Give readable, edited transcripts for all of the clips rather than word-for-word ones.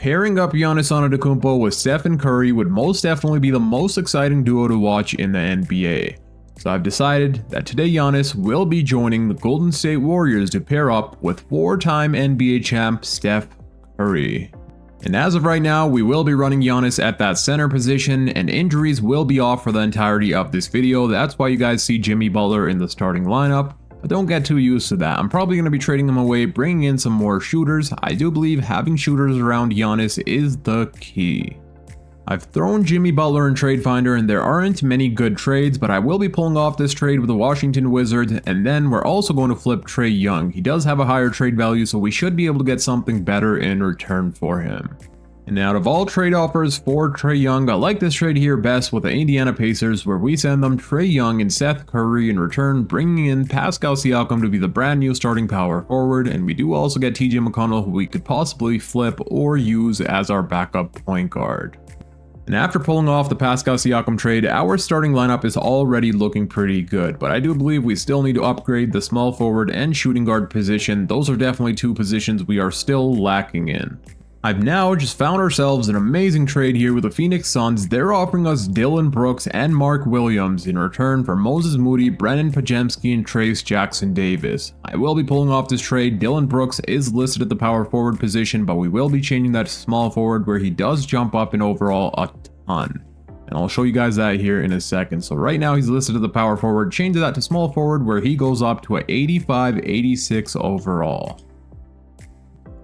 pairing up Giannis Antetokounmpo with Stephen Curry would most definitely be the most exciting duo to watch in the NBA. So I've decided that today Giannis will be joining the Golden State Warriors to pair up with 4-time NBA champ Steph Curry. And as of right now, we will be running Giannis at that center position, and injuries will be off for the entirety of this video. That's why you guys see Jimmy Butler in the starting lineup. But don't get too used to that. I'm probably going to be trading them away, bringing in some more shooters. I do believe having shooters around Giannis is the key. I've thrown Jimmy Butler in Trade Finder, and there aren't many good trades, but I will be pulling off this trade with the Washington Wizards, and then we're also going to flip Trae Young. He does have a higher trade value, so we should be able to get something better in return for him. And out of all trade offers for Trae Young, I like this trade here best with the Indiana Pacers, where we send them Trae Young and Seth Curry in return, bringing in Pascal Siakam to be the brand new starting power forward, and we do also get TJ McConnell, who we could possibly flip or use as our backup point guard. And after pulling off the Pascal Siakam trade, our starting lineup is already looking pretty good, but I do believe we still need to upgrade the small forward and shooting guard position. Those are definitely two positions we are still lacking in. I've now just found ourselves an amazing trade here with the Phoenix Suns. They're offering us Dillon Brooks and Mark Williams in return for Moses Moody, Brennan Pajemski, and Trace Jackson Davis. I will be pulling off this trade. Dillon Brooks is listed at the power forward position, but we will be changing that to small forward, where he does jump up in overall a ton. And I'll show you guys that here in a second. So right now he's listed at the power forward. Change that to small forward, where he goes up to an 85-86 overall.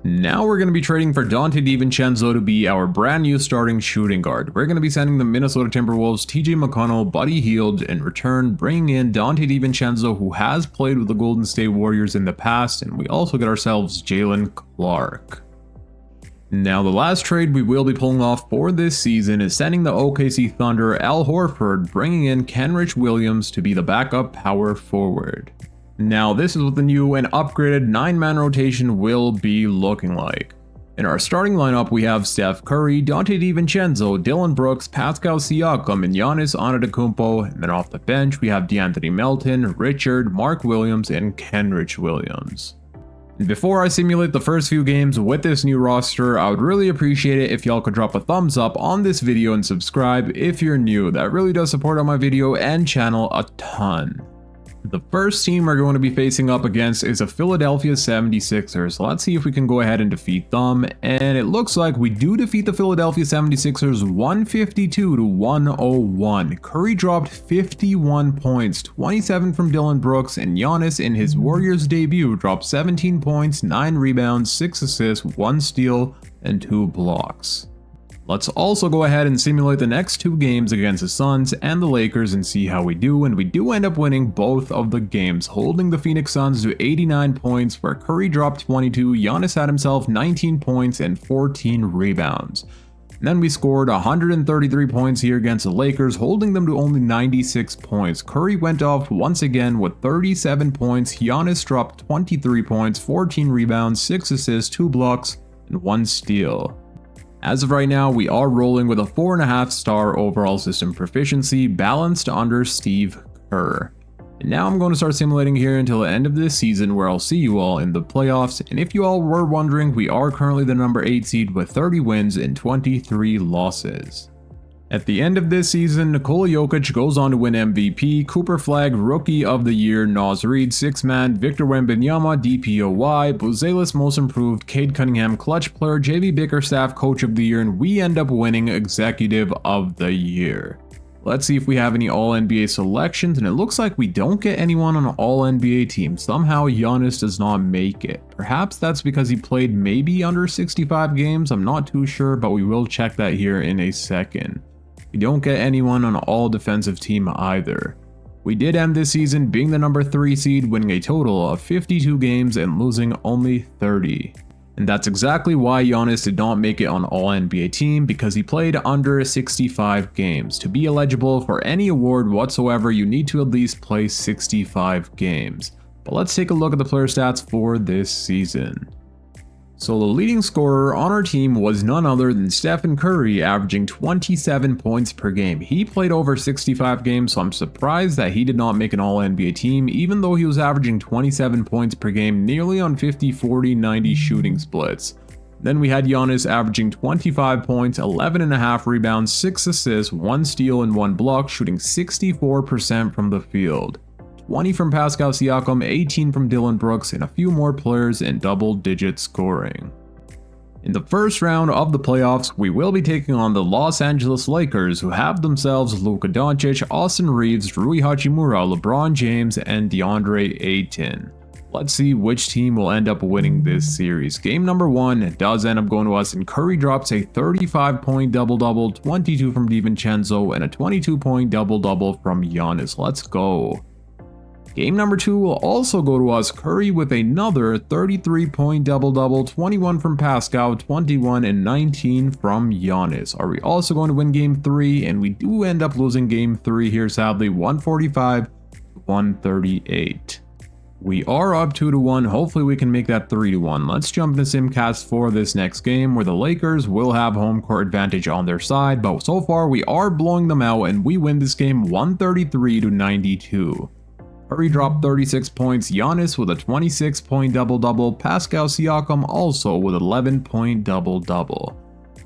Now we're going to be trading for Donte DiVincenzo to be our brand new starting shooting guard. We're going to be sending the Minnesota Timberwolves TJ McConnell, Buddy Hield in return, bringing in Donte DiVincenzo, who has played with the Golden State Warriors in the past, and we also get ourselves Jalen Clark. Now the last trade we will be pulling off for this season is sending the OKC Thunder Al Horford, bringing in Kenrich Williams to be the backup power forward. Now this is what the new and upgraded 9-man rotation will be looking like. In our starting lineup we have Steph Curry, Donte DiVincenzo, Dillon Brooks, Pascal Siakam, and Giannis Antetokounmpo, and then off the bench we have DeAnthony Melton, Richard, Mark Williams, and Kenrich Williams. And before I simulate the first few games with this new roster, I would really appreciate it if y'all could drop a thumbs up on this video and subscribe if you're new. That really does support on my video and channel a ton. The first team we're going to be facing up against is the Philadelphia 76ers. So let's see if we can go ahead and defeat them. And it looks like we do defeat the Philadelphia 76ers 152-101. Curry dropped 51 points, 27 from Dillon Brooks, and Giannis in his Warriors debut dropped 17 points, 9 rebounds, 6 assists, 1 steal, and 2 blocks. Let's also go ahead and simulate the next 2 games against the Suns and the Lakers and see how we do, and we do end up winning both of the games, holding the Phoenix Suns to 89 points, where Curry dropped 22, Giannis had himself 19 points and 14 rebounds. And then we scored 133 points here against the Lakers, holding them to only 96 points. Curry went off once again with 37 points, Giannis dropped 23 points, 14 rebounds, 6 assists, 2 blocks, and 1 steal. As of right now, we are rolling with a 4.5-star overall system proficiency, balanced under Steve Kerr. And now I'm going to start simulating here until the end of this season, where I'll see you all in the playoffs. And if you all were wondering, we are currently the number 8 seed with 30 wins and 23 losses. At the end of this season, Nikola Jokic goes on to win MVP, Cooper Flagg Rookie of the Year, Naz Reid 6-man, Victor Wembanyama DPOY, Buzelis Most Improved, Cade Cunningham Clutch Player, JV Bickerstaff Coach of the Year, and we end up winning Executive of the Year. Let's see if we have any All-NBA selections, and it looks like we don't get anyone on an All-NBA team. Somehow Giannis does not make it. Perhaps that's because he played maybe under 65 games, I'm not too sure, but we will check that here in a second. We don't get anyone on an all-defensive team either. We did end this season being the number 3 seed, winning a total of 52 games and losing only 30. And that's exactly why Giannis did not make it on All-NBA team, because he played under 65 games. To be eligible for any award whatsoever, you need to at least play 65 games. But let's take a look at the player stats for this season. So the leading scorer on our team was none other than Stephen Curry, averaging 27 points per game. He played over 65 games, so I'm surprised that he did not make an All-NBA team, even though he was averaging 27 points per game, nearly on 50-40-90 shooting splits. Then we had Giannis averaging 25 points, 11.5 rebounds, 6 assists, 1 steal and 1 block, shooting 64% from the field. 20 from Pascal Siakam, 18 from Dillon Brooks, and a few more players in double-digit scoring. In the first round of the playoffs, we will be taking on the Los Angeles Lakers, who have themselves Luka Doncic, Austin Reeves, Rui Hachimura, LeBron James, and DeAndre Ayton. Let's see which team will end up winning this series. Game number 1 does end up going to us, and Curry drops a 35-point double-double, 22 from DiVincenzo, and a 22-point double-double from Giannis. Let's go. Game number 2 will also go to us, Curry with another 33-point double-double, 21 from Pascal, 21 and 19 from Giannis. Are we also going to win game 3? And we do end up losing game 3 here, sadly, 145-138. We are up 2-1, hopefully we can make that 3-1. Let's jump into Simcast for this next game, where the Lakers will have home court advantage on their side, but so far we are blowing them out and we win this game 133-92. Curry dropped 36 points, Giannis with a 26-point double-double, Pascal Siakam also with 11-point double-double.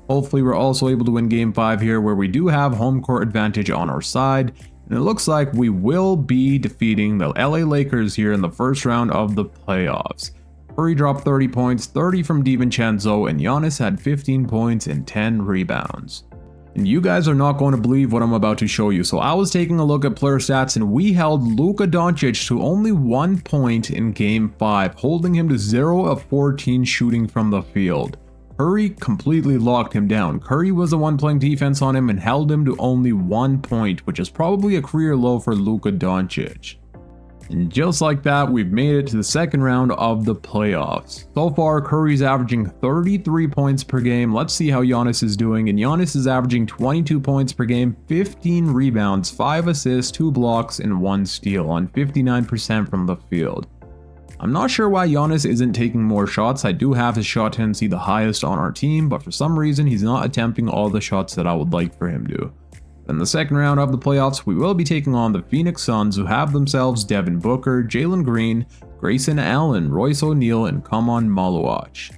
Hopefully we're also able to win game 5 here, where we do have home court advantage on our side, and it looks like we will be defeating the LA Lakers here in the first round of the playoffs. Curry dropped 30 points, 30 from DiVincenzo, and Giannis had 15 points and 10 rebounds. And you guys are not going to believe what I'm about to show you. So I was taking a look at player stats, and we held Luka Doncic to only 1 point in game 5, holding him to 0 of 14 shooting from the field. Curry completely locked him down. Curry was the one playing defense on him and held him to only 1 point, which is probably a career low for Luka Doncic. And just like that, we've made it to the second round of the playoffs. So far, Curry's averaging 33 points per game. Let's see how Giannis is doing. And Giannis is averaging 22 points per game, 15 rebounds, 5 assists, 2 blocks, and 1 steal on 59% from the field. I'm not sure why Giannis isn't taking more shots. I do have his shot tendency the highest on our team, but for some reason he's not attempting all the shots that I would like for him to. In the second round of the playoffs, we will be taking on the Phoenix Suns, who have themselves Devin Booker, Jalen Green, Grayson Allen, Royce O'Neal, and Kamon Maluach.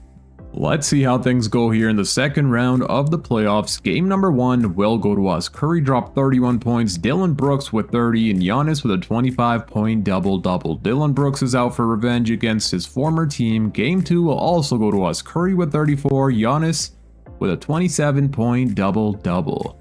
Let's see how things go here in the second round of the playoffs. Game number 1 will go to us. Curry dropped 31 points, Dillon Brooks with 30, and Giannis with a 25-point double-double. Dillon Brooks is out for revenge against his former team. Game 2 will also go to us. Curry with 34, Giannis with a 27-point double-double.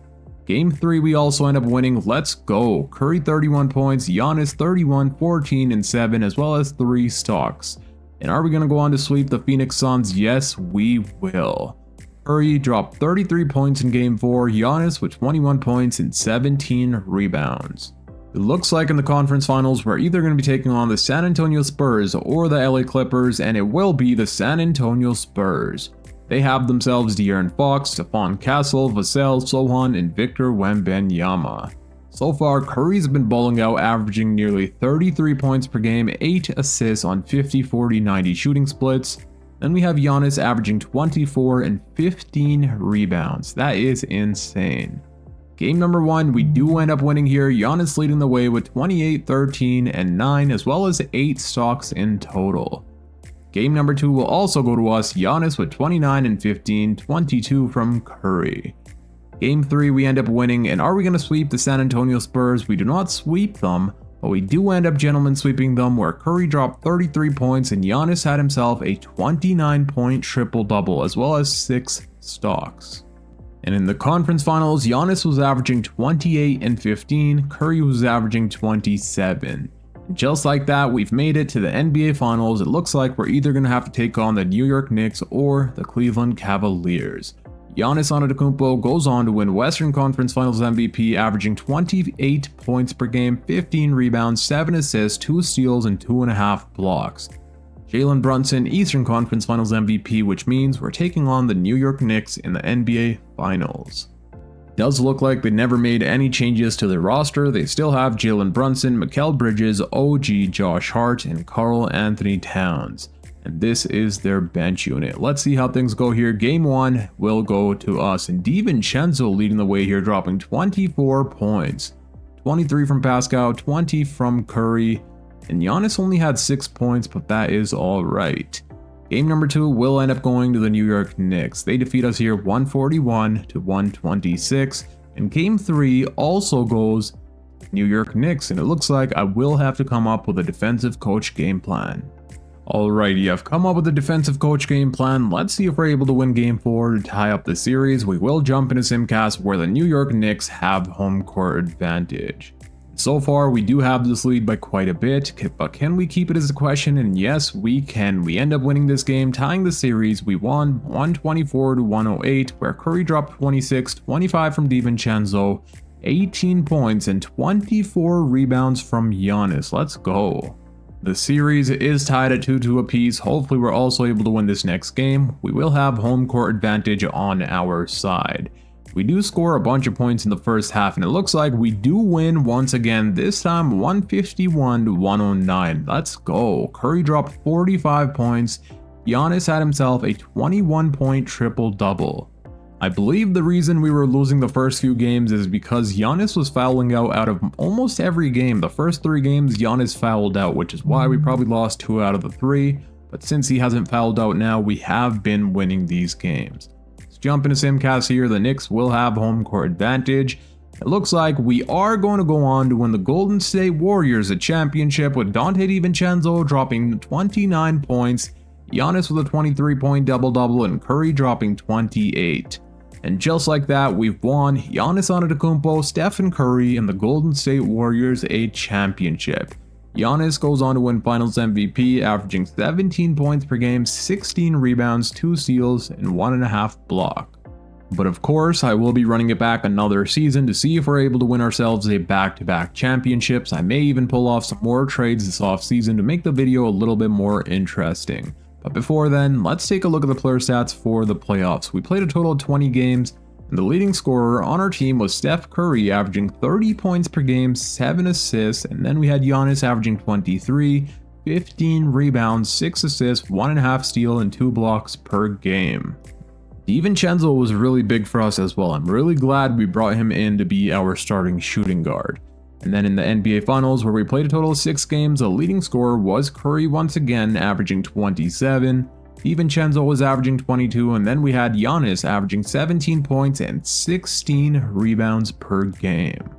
Game 3 we also end up winning. Let's go. Curry 31 points, Giannis 31, 14, and 7, as well as 3 stocks. And are we going to go on to sweep the Phoenix Suns? Yes, we will. Curry dropped 33 points in Game 4, Giannis with 21 points and 17 rebounds. It looks like in the conference finals we're either going to be taking on the San Antonio Spurs or the LA Clippers, and it will be the San Antonio Spurs. They have themselves De'Aaron Fox, Stephon Castle, Vassell Sohan, and Victor Wembanyama. So far, Curry's been bowling out, averaging nearly 33 points per game, 8 assists on 50, 40, 90 shooting splits. Then we have Giannis averaging 24 and 15 rebounds. That is insane. Game number 1, we do end up winning here. Giannis leading the way with 28, 13, and 9, as well as 8 stocks in total. Game number 2 will also go to us. Giannis with 29 and 15, 22 from Curry. Game 3 we end up winning, and are we going to sweep the San Antonio Spurs? We do not sweep them, but we do end up gentlemen sweeping them, where Curry dropped 33 points and Giannis had himself a 29-point triple-double, as well as 6 stocks. And in the conference finals, Giannis was averaging 28 and 15, Curry was averaging 27. Just like that, we've made it to the NBA Finals. It looks like we're either going to have to take on the New York Knicks or the Cleveland Cavaliers. Giannis Antetokounmpo goes on to win Western Conference Finals MVP, averaging 28 points per game, 15 rebounds, 7 assists, 2 steals, and 2.5 blocks. Jalen Brunson, Eastern Conference Finals MVP, which means we're taking on the New York Knicks in the NBA Finals. Does look like they never made any changes to their roster. They still have Jalen Brunson, Mikal Bridges, OG Josh Hart, and Karl Anthony Towns. And this is their bench unit. Let's see how things go here. Game 1 will go to us, and DiVincenzo leading the way here, dropping 24 points. 23 from Pascal, 20 from Curry, and Giannis only had 6 points, but that is alright. Game number 2 will end up going to the New York Knicks. They defeat us here 141-126. And game 3 also goes New York Knicks, and it looks like I will have to come up with a defensive coach game plan. Alrighty, I've come up with a defensive coach game plan. Let's see if we're able to win game 4 to tie up the series. We will jump into Simcast where the New York Knicks have home court advantage. So far, we do have this lead by quite a bit, but can we keep it is the question, and yes, we can. We end up winning this game, tying the series. We won 124-108, where Curry dropped 26, 25 from DiVincenzo, 18 points, and 24 rebounds from Giannis. Let's go. The series is tied at 2-2 apiece. Hopefully, we're also able to win this next game. We will have home court advantage on our side. We do score a bunch of points in the first half, and it looks like we do win once again, this time 151-109. Let's go. Curry dropped 45 points. Giannis had himself a 21-point triple-double. I believe the reason we were losing the first few games is because Giannis was fouling out of almost every game. The first 3 games, Giannis fouled out, which is why we probably lost 2 out of the 3. But since he hasn't fouled out now, we have been winning these games. Jump into Simcast here, the Knicks will have home court advantage. It looks like we are going to go on to win the Golden State Warriors a championship with Donte DiVincenzo dropping 29 points, Giannis with a 23-point double-double, and Curry dropping 28. And just like that, we've won Giannis Antetokounmpo, Stephen Curry, and the Golden State Warriors a championship. Giannis goes on to win Finals MVP, averaging 17 points per game, 16 rebounds, 2 steals, and 1.5 block. But of course, I will be running it back another season to see if we're able to win ourselves a back-to-back championships. I may even pull off some more trades this offseason to make the video a little bit more interesting. But before then, let's take a look at the player stats for the playoffs. We played a total of 20 games. And the leading scorer on our team was Steph Curry, averaging 30 points per game, 7 assists, and then we had Giannis averaging 23, 15 rebounds, 6 assists, 1.5 steal, and 2 blocks per game. DiVincenzo was really big for us as well. I'm really glad we brought him in to be our starting shooting guard. And then in the NBA Finals, where we played a total of 6 games, the leading scorer was Curry once again, averaging 27. DiVincenzo was averaging 22, and then we had Giannis averaging 17 points and 16 rebounds per game.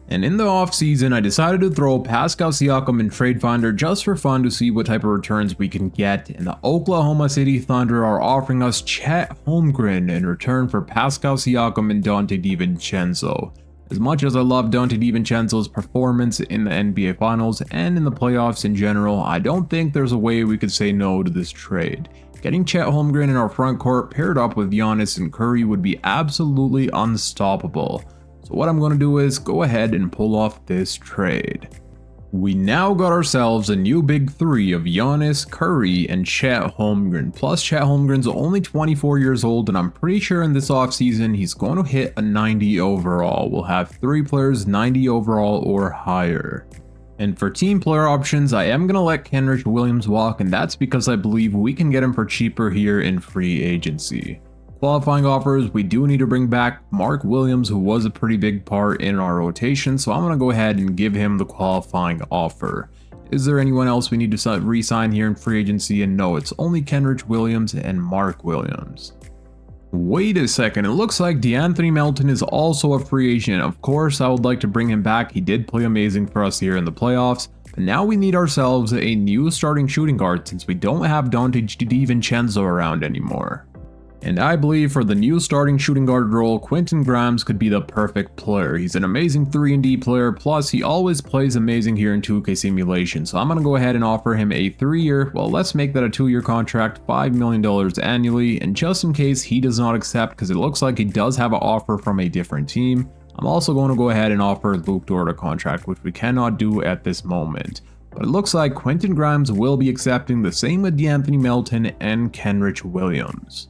And in the offseason, I decided to throw Pascal Siakam in Trade Finder just for fun to see what type of returns we can get, and the Oklahoma City Thunder are offering us Chet Holmgren in return for Pascal Siakam and Donte DiVincenzo. As much as I love Donte DiVincenzo's performance in the NBA Finals and in the playoffs in general, I don't think there's a way we could say no to this trade. Getting Chet Holmgren in our front court paired up with Giannis and Curry would be absolutely unstoppable. So what I'm going to do is go ahead and pull off this trade. We now got ourselves a new big 3 of Giannis, Curry, and Chet Holmgren. Plus Chet Holmgren's only 24 years old, and I'm pretty sure in this offseason he's going to hit a 90 overall. We'll have 3 players 90 overall or higher. And for team player options, I am going to let Kenrich Williams walk, and that's because I believe we can get him for cheaper here in free agency. Qualifying offers, we do need to bring back Mark Williams, who was a pretty big part in our rotation, so I'm going to go ahead and give him the qualifying offer. Is there anyone else we need to re-sign here in free agency? And no, it's only Kenrich Williams and Mark Williams. Wait a second, it looks like DeAnthony Melton is also a free agent. Of course, I would like to bring him back. He did play amazing for us here in the playoffs. But now we need ourselves a new starting shooting guard since we don't have Donte DiVincenzo around anymore. And I believe for the new starting shooting guard role, Quentin Grimes could be the perfect player. He's an amazing 3-and-D player, plus he always plays amazing here in 2K Simulation. So I'm going to go ahead and offer him a 3-year, well, let's make that a 2-year contract, $5 million annually. And just in case he does not accept, because it looks like he does have an offer from a different team, I'm also going to go ahead and offer Luke Dort a contract, which we cannot do at this moment. But it looks like Quentin Grimes will be accepting, the same with DeAnthony Melton and Kenrich Williams.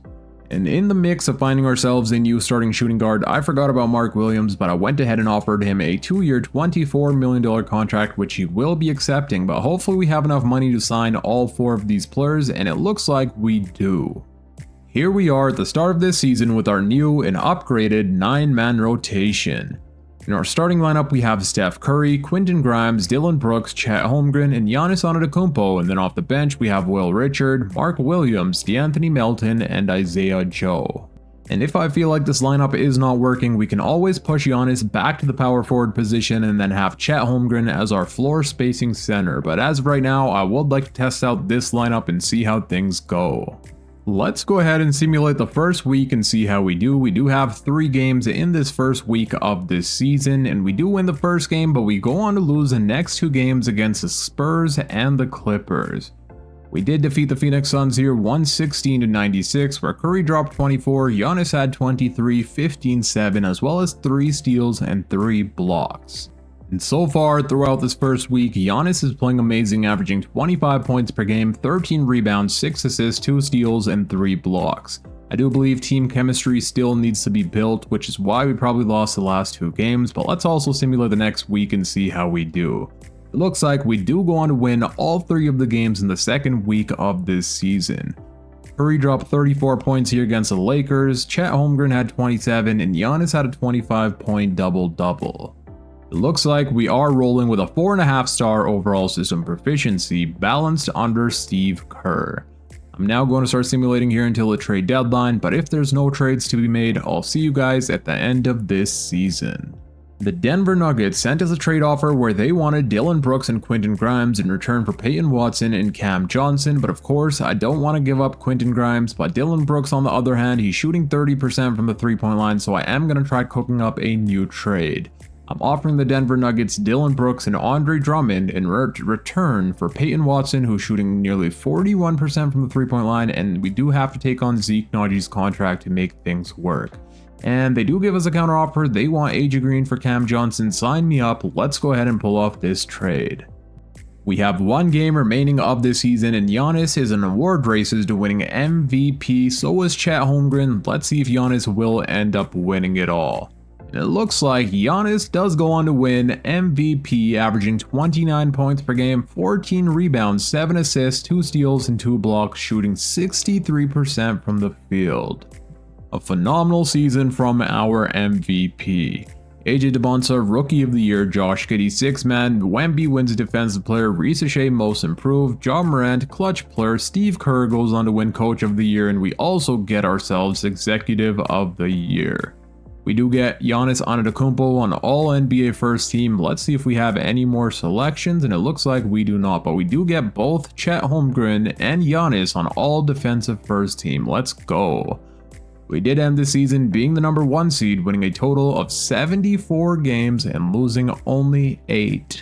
And in the mix of finding ourselves a new starting shooting guard, I forgot about Mark Williams, but I went ahead and offered him a 2-year, $24 million contract, which he will be accepting, but hopefully we have enough money to sign all 4 of these players, and it looks like we do. Here we are at the start of this season with our new and upgraded 9-man rotation. In our starting lineup, we have Steph Curry, Quentin Grimes, Dillon Brooks, Chet Holmgren, and Giannis Antetokounmpo, and then off the bench we have Will Richard, Mark Williams, DeAnthony Melton, and Isaiah Joe. And if I feel like this lineup is not working, we can always push Giannis back to the power forward position and then have Chet Holmgren as our floor spacing center, but as of right now, I would like to test out this lineup and see how things go. Let's go ahead and simulate the first week and see how we do. We do have 3 games in this first week of this season, and we do win the first game, but we go on to lose the next 2 games against the Spurs and the Clippers. We did defeat the Phoenix Suns here 116-96, where Curry dropped 24, Giannis had 23, 15-7, as well as 3 steals and 3 blocks. And so far, throughout this first week, Giannis is playing amazing, averaging 25 points per game, 13 rebounds, 6 assists, 2 steals, and 3 blocks. I do believe team chemistry still needs to be built, which is why we probably lost the last 2 games, but let's also simulate the next week and see how we do. It looks like we do go on to win all 3 of the games in the second week of this season. Curry dropped 34 points here against the Lakers, Chet Holmgren had 27, and Giannis had a 25-point double-double. It looks like we are rolling with a 4.5-star overall system proficiency balanced under Steve Kerr. I'm now going to start simulating here until the trade deadline, but if there's no trades to be made, I'll see you guys at the end of this season. The Denver Nuggets sent us a trade offer where they wanted Dillon Brooks and Quentin Grimes in return for Peyton Watson and Cam Johnson, but of course I don't want to give up Quentin Grimes, but Dillon Brooks on the other hand, he's shooting 30% from the 3-point line, so I am going to try cooking up a new trade. I'm offering the Denver Nuggets Dillon Brooks and Andre Drummond in return for Peyton Watson, who's shooting nearly 41% from the 3-point line, and we do have to take on Zeke Najee's contract to make things work. And they do give us a counteroffer. They want AJ Green for Cam Johnson. Sign me up. Let's go ahead and pull off this trade. We have 1 game remaining of this season, and Giannis is in award races to winning MVP. So is Chet Holmgren. Let's see if Giannis will end up winning it all. And it looks like Giannis does go on to win MVP, averaging 29 points per game, 14 rebounds, 7 assists, 2 steals, and 2 blocks, shooting 63% from the field. A phenomenal season from our MVP. AJ Debonsa, Rookie of the Year, Josh Giddey, 6-man, Wemby wins Defensive Player, Risa Shea, Most Improved, Ja Morant, Clutch Player, Steve Kerr goes on to win Coach of the Year, and we also get ourselves Executive of the Year. We do get Giannis Antetokounmpo on all NBA first team. Let's see if we have any more selections, and it looks like we do not, but we do get both Chet Holmgren and Giannis on all defensive first team. Let's go. We did end the season being the number 1 seed, winning a total of 74 games and losing only 8.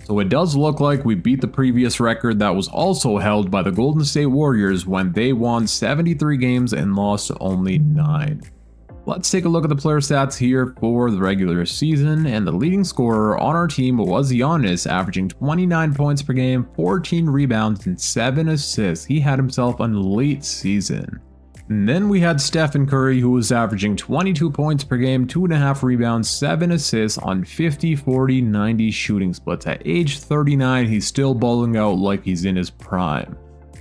So it does look like we beat the previous record that was also held by the Golden State Warriors when they won 73 games and lost only 9. Let's take a look at the player stats here for the regular season, and the leading scorer on our team was Giannis, averaging 29 points per game, 14 rebounds, and 7 assists. He had himself an elite season. And then we had Stephen Curry, who was averaging 22 points per game, 2.5 rebounds, 7 assists on 50, 40, 90 shooting splits. At age 39, he's still balling out like he's in his prime.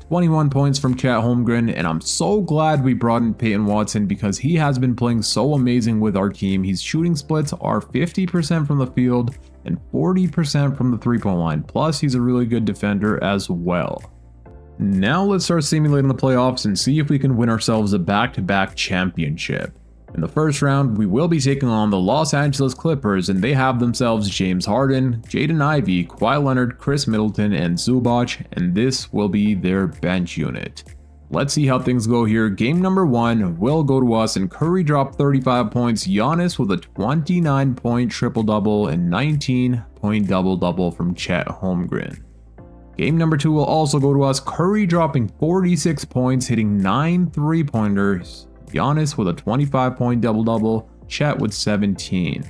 21 points from Chet Holmgren, and I'm so glad we brought in Peyton Watson because he has been playing so amazing with our team. His shooting splits are 50% from the field and 40% from the 3-point line, plus he's a really good defender as well. Now let's start simulating the playoffs and see if we can win ourselves a back-to-back championship. In the first round, we will be taking on the Los Angeles Clippers, and they have themselves James Harden, Jaden Ivey, Kawhi Leonard, Chris Middleton, and Zubac, and this will be their bench unit. Let's see how things go here. Game number 1 will go to us, and Curry dropped 35 points, Giannis with a 29-point triple-double and 19-point double-double from Chet Holmgren. Game number 2 will also go to us, Curry dropping 46 points, hitting 9 3-pointers, Giannis with a 25-point double-double, Chet with 17.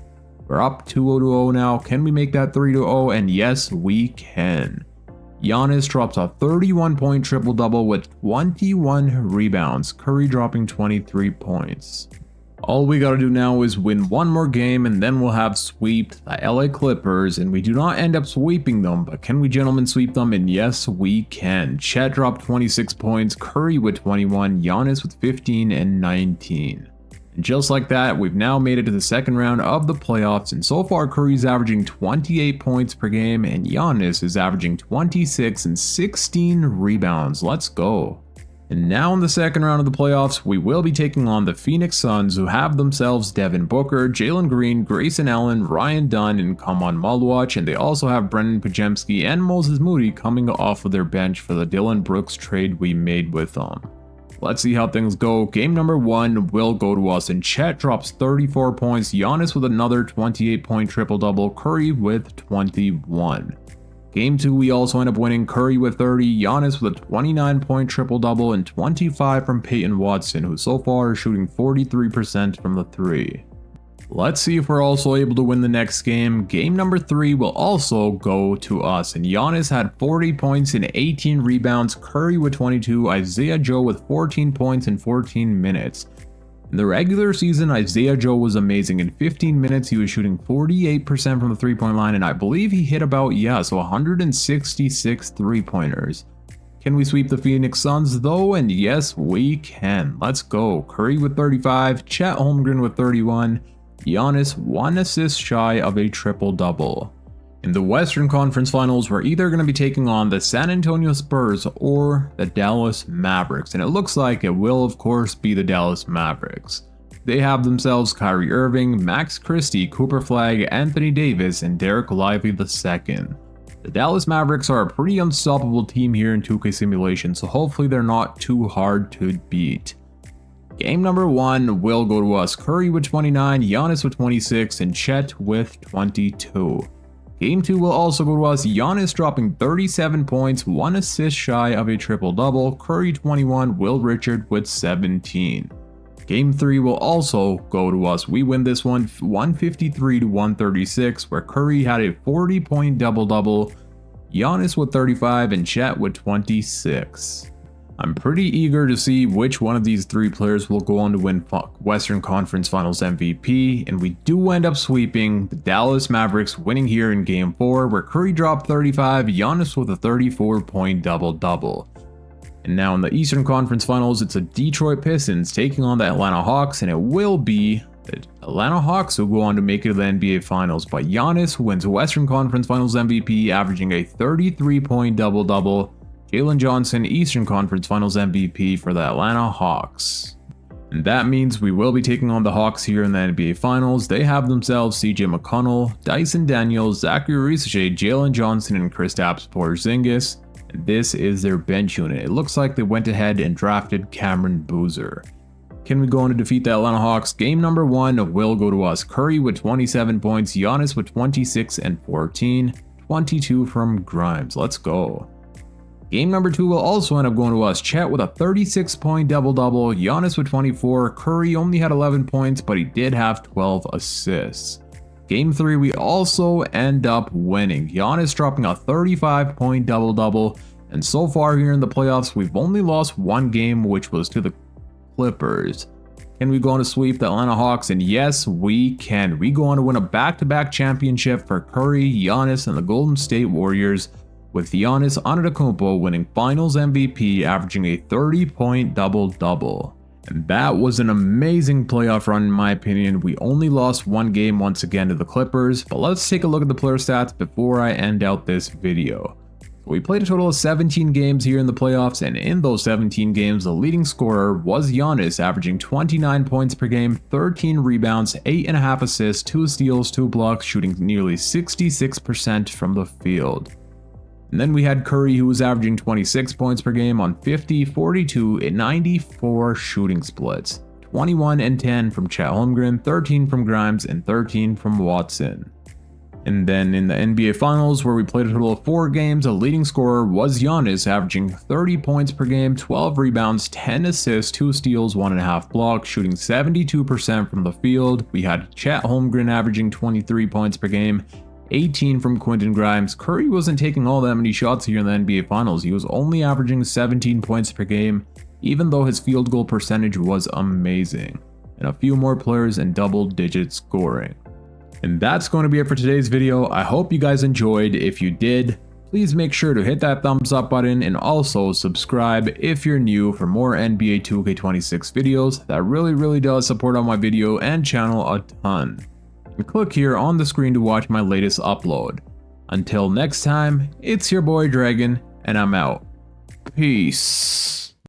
We're up 2-0 now. Can we make that 3-0? And yes, we can. Giannis drops a 31-point triple-double with 21 rebounds, Curry dropping 23 points. All we gotta do now is win one more game, and then we'll have sweeped the LA Clippers, and we do not end up sweeping them, but can we gentlemen sweep them? And yes, we can. Chet dropped 26 points, Curry with 21, Giannis with 15 and 19. And just like that, we've now made it to the second round of the playoffs, and so far Curry's averaging 28 points per game and Giannis is averaging 26 and 16 rebounds. Let's go. And now in the second round of the playoffs, we will be taking on the Phoenix Suns, who have themselves Devin Booker, Jalen Green, Grayson Allen, Ryan Dunn, and Kaman Malwatch, and they also have Brendan Pajemski and Moses Moody coming off of their bench for the Dylan Brooks trade we made with them. Let's see how things go. Game number 1 will go to us, and Chet drops 34 points, Giannis with another 28-point triple-double, Curry with 21. Game 2 we also end up winning, Curry with 30, Giannis with a 29-point triple-double, and 25 from Peyton Watson, who so far is shooting 43% from the 3. Let's see if we're also able to win the next game. Game number 3 will also go to us, and Giannis had 40 points and 18 rebounds, Curry with 22, Isaiah Joe with 14 points in 14 minutes. In the regular season, Isaiah Joe was amazing. In 15 minutes, he was shooting 48% from the three-point line, and I believe he hit about, 166 three-pointers. Can we sweep the Phoenix Suns though? And yes, we can. Let's go. Curry with 35, Chet Holmgren with 31, Giannis 1 assist shy of a triple-double. In the Western Conference Finals, we're either going to be taking on the San Antonio Spurs or the Dallas Mavericks, and it looks like it will of course be the Dallas Mavericks. They have themselves Kyrie Irving, Max Christie, Cooper Flagg, Anthony Davis, and Derek Lively II. The Dallas Mavericks are a pretty unstoppable team here in 2K Simulation, so hopefully they're not too hard to beat. Game number 1 will go to us, Curry with 29, Giannis with 26, and Chet with 22. Game 2 will also go to us, Giannis dropping 37 points, 1 assist shy of a triple-double, Curry 21, Will Richard with 17. Game 3 will also go to us. We win this one 153 to 136, where Curry had a 40-point double-double, Giannis with 35, and Chet with 26. I'm pretty eager to see which one of these 3 players will go on to win Western Conference Finals MVP, and we do end up sweeping the Dallas Mavericks, winning here in Game 4, where Curry dropped 35, Giannis with a 34-point double-double. And now in the Eastern Conference Finals, it's the Detroit Pistons taking on the Atlanta Hawks, and it will be the Atlanta Hawks who go on to make it to the NBA Finals, but Giannis wins Western Conference Finals MVP, averaging a 33-point double-double. Jalen Johnson, Eastern Conference Finals MVP for the Atlanta Hawks. And that means we will be taking on the Hawks here in the NBA Finals. They have themselves CJ McConnell, Dyson Daniels, Zachary Rische, Jalen Johnson, and Kristaps Porzingis. And this is their bench unit. It looks like they went ahead and drafted Cameron Boozer. Can we go on to defeat the Atlanta Hawks? Game number 1 will go to us. Curry with 27 points, Giannis with 26 and 14, 22 from Grimes. Let's go. Game number 2 will also end up going to us. Chet with a 36-point double-double, Giannis with 24, Curry only had 11 points, but he did have 12 assists. Game 3 we also end up winning, Giannis dropping a 35-point double-double, and so far here in the playoffs we've only lost 1 game, which was to the Clippers. Can we go on to sweep the Atlanta Hawks? And yes, we can. We go on to win a back-to-back championship for Curry, Giannis, and the Golden State Warriors, with Giannis Antetokounmpo winning Finals MVP, averaging a 30-point double-double. And that was an amazing playoff run in my opinion. We only lost 1 game once again to the Clippers, but let's take a look at the player stats before I end out this video. We played a total of 17 games here in the playoffs, and in those 17 games, the leading scorer was Giannis, averaging 29 points per game, 13 rebounds, 8.5 assists, 2 steals, 2 blocks, shooting nearly 66% from the field. And then we had Curry, who was averaging 26 points per game on 50, 42, and 94 shooting splits. 21 and 10 from Chet Holmgren, 13 from Grimes, and 13 from Watson. And then in the NBA Finals, where we played a total of 4 games, the leading scorer was Giannis, averaging 30 points per game, 12 rebounds, 10 assists, 2 steals, 1.5 blocks, shooting 72% from the field. We had Chet Holmgren averaging 23 points per game, 18 from Quentin Grimes. Curry wasn't taking all that many shots here in the NBA Finals. He was only averaging 17 points per game, even though his field goal percentage was amazing. And a few more players in double-digit scoring. And that's going to be it for today's video. I hope you guys enjoyed. If you did, Please make sure to hit that thumbs up button and also subscribe if you're new for more NBA 2K26 videos. That really does support on my video and channel a ton. And click here on the screen to watch my latest upload. Until next time, it's your boy Dragon, and I'm out. Peace.